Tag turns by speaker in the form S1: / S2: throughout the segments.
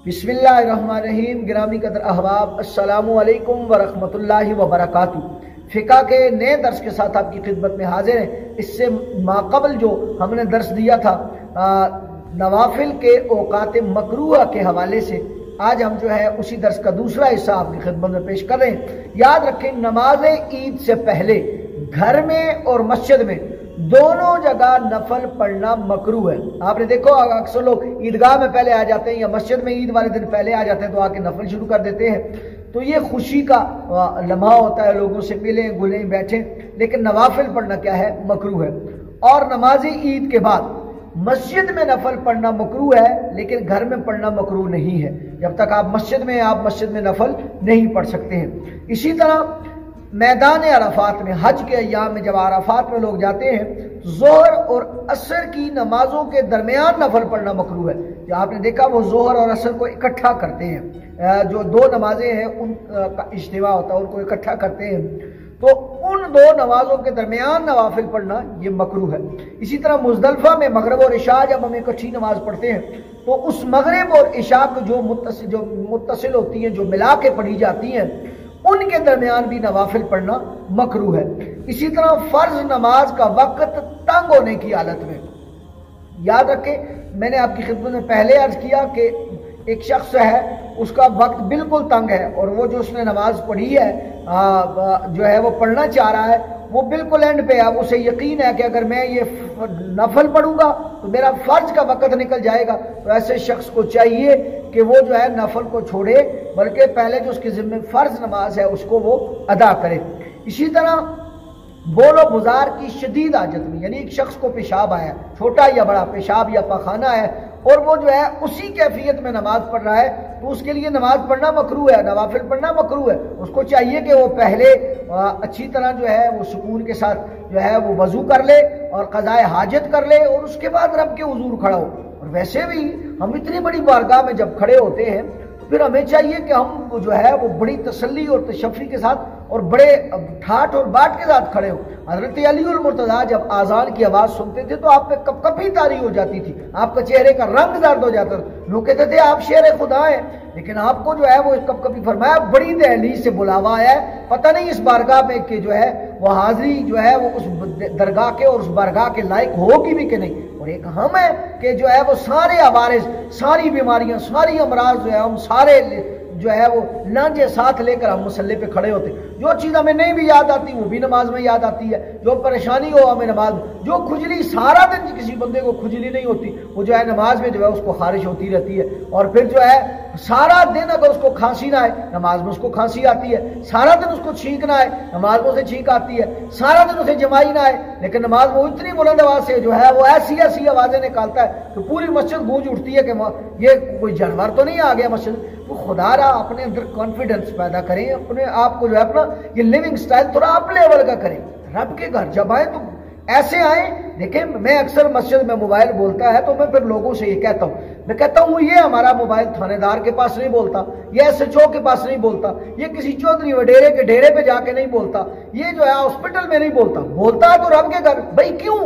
S1: बिस्मिल्लाहिर्रहमानिर्रहीम। गिरामी कदर अहबाब, अस्सलामु अलैकुम वरहमतुल्लाहि वबरकातुहू। फ़िक़्ह के नए दर्स के साथ आपकी खिदमत में हाजिर हैं। इससे माक़बल जो हमने दर्स दिया था नवाफिल के औक़ात मकरूह के हवाले से, आज हम जो है उसी दर्स का दूसरा हिस्सा आपकी खिदमत में पेश कर रहे हैं। याद रखें, नमाज ईद से पहले घर में और मस्जिद में दोनों जगह नफल पढ़ना मकरूह है। आपने देखो अक्सर लोग ईदगाह में पहले आ जाते हैं या मस्जिद में ईद वाले दिन पहले आ जाते हैं तो आके नफल शुरू कर देते हैं। तो ये खुशी का लम्हा होता है, लोगों से मिलें गुलें बैठें, लेकिन नवाफिल पढ़ना क्या है? मकरूह है। और नमाज ईद के बाद मस्जिद में नफल पढ़ना मकरूह है, लेकिन घर में पढ़ना मकरूह नहीं है। जब तक आप मस्जिद में नफल नहीं पढ़ सकते हैं। इसी तरह मैदान अराफात में, हज के अय्याम में जब अराफात में लोग जाते हैं, जोहर और असर की नमाजों के दरमियान नफल पढ़ना मकरूह है। जो आपने देखा वो जोहर और असर को इकट्ठा करते हैं, जो दो नमाजें हैं उनका इज्तिमा होता है, उनको इकट्ठा करते हैं, तो उन दो नमाजों के दरमियान नवाफिल पढ़ना ये मकरूह है। इसी तरह मुज़दलिफ़ा में मगरिब और इशा जब हम इकट्ठी नमाज पढ़ते हैं तो उस मगरिब और इशा को जो मुत्तसिल होती हैं, जो मिला के पढ़ी जाती हैं, उनके दरमियान भी नवाफिल पढ़ना मकरूह है। इसी तरह फर्ज नमाज का वक्त तंग होने की हालत में, याद रखें मैंने आपकी खिदमत में पहले अर्ज किया कि एक शख्स है, उसका वक्त बिल्कुल तंग है और वो जो उसने नमाज पढ़ी है जो है वो पढ़ना चाह रहा है, वो बिल्कुल एंड पे है। उसे यकीन है कि अगर मैं ये नफल पढ़ूंगा तो मेरा फर्ज का वक्त निकल जाएगा। तो ऐसे शख्स को चाहिए कि वो जो है नफल को छोड़े, बल्कि पहले जो उसकी जिम्मे फर्ज नमाज है उसको वो अदा करे। इसी तरह बोलो बुजार की शदीद हाजत में, यानी एक शख्स को पेशाब आया, छोटा या बड़ा, पेशाब या पखाना है, और वो जो है उसी कैफियत में नमाज पढ़ रहा है, तो उसके लिए नमाज पढ़ना मकरूह है, नवाफिल पढ़ना मकरूह है। उसको चाहिए कि वो पहले अच्छी तरह जो है वो सुकून के साथ जो है वो वजू कर ले और क़ज़ाए हाजत कर ले और उसके बाद रब के हुजूर खड़ा हो। और वैसे भी हम इतनी बड़ी बारगाह में जब खड़े होते हैं तो फिर हमें चाहिए कि हम जो है वो बड़ी तसल्ली और तशफ़ी के साथ और बड़े ठाठ और बाट के साथ खड़े हो। हज़रत अली और मुर्तज़ा जब आज़ान की आवाज़ सुनते थे तो आप पे कपकपी तारी हो जाती थी, आपका चेहरे का रंग जर्द हो जाता था। लोग कहते थे आप शेर खुदा हैं, लेकिन आपको जो है वो कपकपी फरमाया, बड़ी दहलीज से बुलावा है, पता नहीं इस बारगाह में कि जो है वो हाजिरी जो है वो उस दरगाह के और उस बारगाह के लायक होगी भी कि नहीं। और एक हम है कि जो है वो सारे अवारिस, सारी बीमारियां, सारी अमराज जो है हम सारे जो है वो लांझे साथ लेकर हम मुसल्ले पे खड़े होते। जो चीज़ हमें नहीं भी याद आती वो भी नमाज में याद आती है। जो परेशानी हो हमें नमाज में, जो खुजली सारा दिन किसी बंदे को खुजली नहीं होती, वो जो है नमाज में जो है उसको खारिश होती रहती है। और फिर जो है सारा दिन अगर उसको खांसी ना आए, नमाज में उसको खांसी आती है। सारा दिन उसको छींक ना आए, नमाज में उसे छींक आती है। सारा दिन उसे जमाई ना आए, लेकिन नमाज में इतनी बुलंद आवाज से जो है वो ऐसी ऐसी आवाजें निकालता है तो पूरी मस्जिद गूंज उठती है कि ये कोई जानवर तो नहीं आ गया मस्जिद। तो खुदारा अपने अंदर कॉन्फिडेंस पैदा करें, अपने आप को जो है अपना ये लिविंग स्टाइल थोड़ा अप लेवल का करें। रब के घर जब आए तो ऐसे आए। देखें, मैं अक्सर मस्जिद में मोबाइल बोलता है तो मैं फिर लोगों से ये कहता हूँ, मैं कहता हूँ ये हमारा मोबाइल थानेदार के पास नहीं बोलता, ये SHO के पास नहीं बोलता, ये किसी चौधरी वडेरे के डेरे पे जाके नहीं बोलता, ये जो है हॉस्पिटल में नहीं बोलता, बोलता है तो रब के घर। भाई क्यों?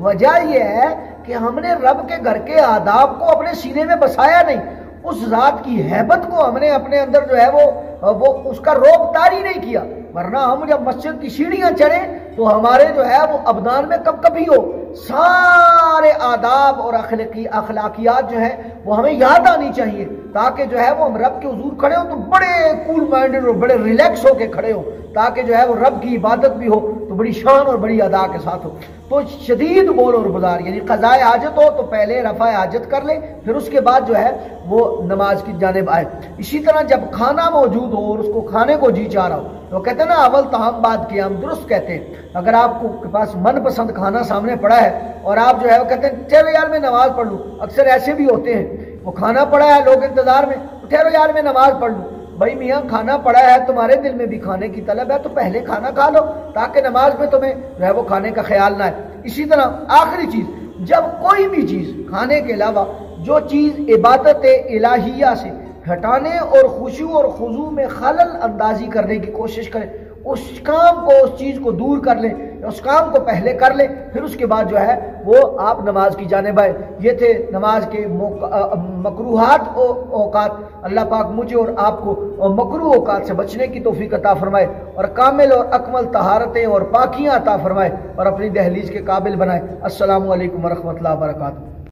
S1: वजह यह है कि हमने रब के घर के आदाब को अपने सीने में बसाया नहीं, उस रात की हैबत को हमने अपने अंदर जो है वो उसका रोब तारी नहीं किया। वरना हम जब मस्जिद की सीढ़ियां चढ़ें तो हमारे जो है वो अबदान में कभी हो, सारे आदाब और अखलाकियात जो है वो हमें याद आनी चाहिए, ताकि जो है वो हम रब के हुजूर खड़े हो तो बड़े कूल माइंडेड और बड़े रिलैक्स होके खड़े हो, ताकि जो है वो रब की इबादत भी हो तो बड़ी शान और बड़ी अदा के साथ हो। तो शदीद बोल और बुजार, यानी क़ज़ाए हाजत हो तो पहले रफ़ाए हाजत कर ले, फिर उसके बाद जो है वो नमाज की जानिब आए। इसी तरह जब खाना मौजूद हो और उसको खाने को जी चाह रहा हो, तो कहते हैं ना अवल तहम बाद कियाम, दुरुस्त कहते हैं। अगर आपको के पास मनपसंद खाना सामने पड़ा है और आप जो है वो कहते हैं चलो यार मैं नमाज पढ़ लूँ, अक्सर ऐसे भी होते हैं, वो खाना पड़ा है लोग इंतजार में, तो ठहरो यार मैं नमाज पढ़ लूँ। भाई मियाँ खाना पड़ा है, तुम्हारे दिल में भी खाने की तलब है तो पहले खाना खा लो ताकि नमाज में तुम्हें जो है वो खाने का ख्याल ना आए। इसी तरह आखिरी चीज, जब कोई भी चीज खाने के अलावा जो चीज इबादत इलाहिया से घटाने और खुशू और खुजू में खलल अंदाजी करने की कोशिश करें, उस काम को, उस चीज को दूर कर लें। اس کام کو پہلے کر لے، پھر اس کے بعد جو ہے وہ آپ نماز کی جانب آئے۔ یہ تھے نماز کے مکروہات اوقات۔ اللہ پاک مجھے اور آپ کو مکروہ اوقات سے بچنے کی توفیق عطا فرمائے، اور کامل اور اکمل طہارتیں اور پاکیاں عطا فرمائے، اور اپنی دہلیز کے قابل بنائے۔ السلام علیکم ورحمۃ اللہ وبرکاتہ۔